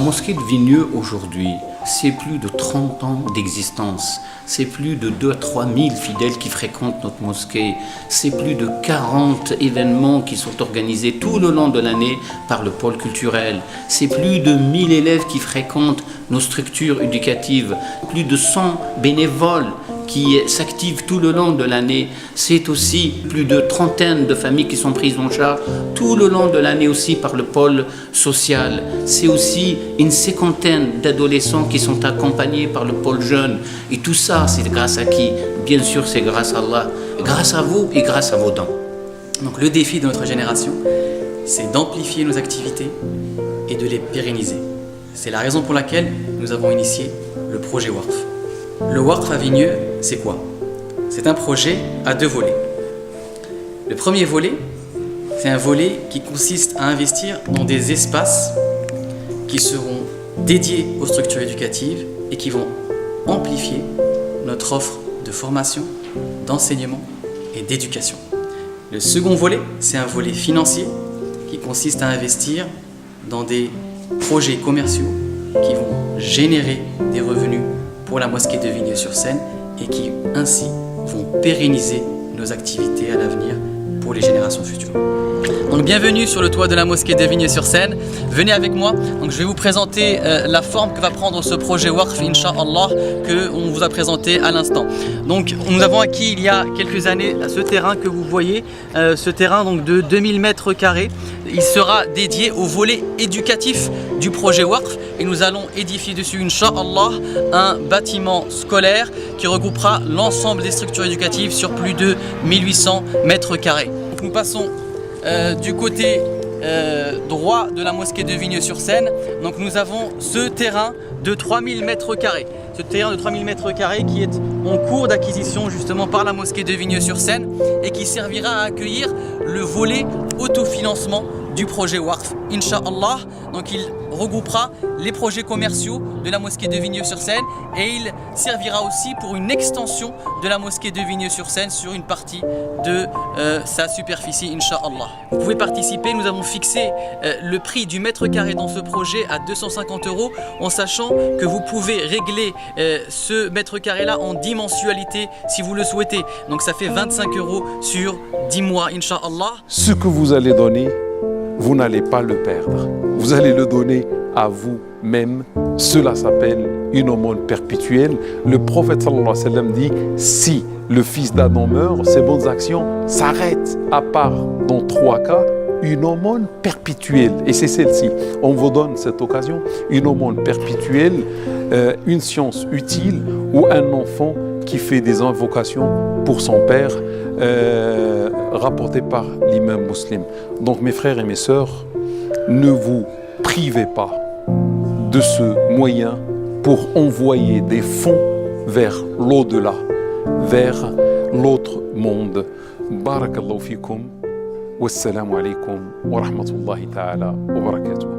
mosquée de Vigneux aujourd'hui, c'est plus de 30 ans d'existence. C'est plus de 2 à 3 000 fidèles qui fréquentent notre mosquée. C'est plus de 40 événements qui sont organisés tout le long de l'année par le pôle culturel. C'est plus de 1000 élèves qui fréquentent nos structures éducatives. Plus de 100 bénévoles qui s'activent tout le long de l'année. C'est aussi plus de trentaine de familles qui sont prises en charge tout le long de l'année aussi par le pôle social. C'est aussi une cinquantaine d'adolescents qui sont accompagnés par le pôle jeune. Et tout ça, c'est grâce à qui? Bien sûr, c'est grâce à Allah, grâce à vous et grâce à vos dons. Donc le défi de notre génération, c'est d'amplifier nos activités et de les pérenniser. C'est la raison pour laquelle nous avons initié le projet WARF. Le WARF à Vigneux, c'est quoi? C'est un projet à 2 volets. Le premier volet, c'est un volet qui consiste à investir dans des espaces qui seront dédiés aux structures éducatives et qui vont amplifier notre offre de formation, d'enseignement et d'éducation. Le second volet, c'est un volet financier qui consiste à investir dans des projets commerciaux qui vont générer des revenus pour la mosquée de Vigneux-sur-Seine et qui ainsi vont pérenniser nos activités à l'avenir pour les générations futures. Donc bienvenue sur le toit de la mosquée de Vigneux-sur-Seine. Venez avec moi. Donc je vais vous présenter la forme que va prendre ce projet WARF, Inch'Allah, qu'on vous a présenté à l'instant. Donc nous avons acquis il y a quelques années ce terrain que vous voyez, ce terrain donc de 2000 mètres carrés. Il sera dédié au volet éducatif du projet WARF et nous allons édifier dessus, Inch'Allah, un bâtiment scolaire qui regroupera l'ensemble des structures éducatives sur plus de 1800 mètres carrés. Donc nous passons du côté droit de la mosquée de Vigneux-sur-Seine. Donc nous avons ce terrain de 3000 mètres carrés. Ce terrain de 3000 mètres carrés qui est en cours d'acquisition justement par la mosquée de Vigneux-sur-Seine et qui servira à accueillir le volet autofinancement du projet WARF, Inch'Allah. Donc il regroupera les projets commerciaux de la mosquée de Vigneux-sur-Seine et il servira aussi pour une extension de la mosquée de Vigneux-sur-Seine sur une partie de sa superficie, Inch'Allah. Vous pouvez participer, nous avons fixé le prix du mètre carré dans ce projet à 250 € en sachant que vous pouvez régler ce mètre carré là en 10 mensualités si vous le souhaitez. Donc ça fait 25 € sur 10 mois, Inch'Allah. Ce que vous allez donner, vous n'allez pas le perdre. Vous allez le donner à vous-même. Cela s'appelle une aumône perpétuelle. Le prophète sallallahu alayhi wa sallam dit, si le fils d'Adam meurt, ses bonnes actions s'arrêtent, à part dans 3 cas, une aumône perpétuelle. Et c'est celle-ci. On vous donne cette occasion, une aumône perpétuelle, une science utile ou un enfant qui fait des invocations pour son père, rapporté par l'imam musulman. Donc mes frères et mes sœurs, ne vous privez pas de ce moyen pour envoyer des fonds vers l'au-delà, vers l'autre monde. Barakallahu fikum, wassalamu alaikum wa rahmatullahi ta'ala wa barakatuh.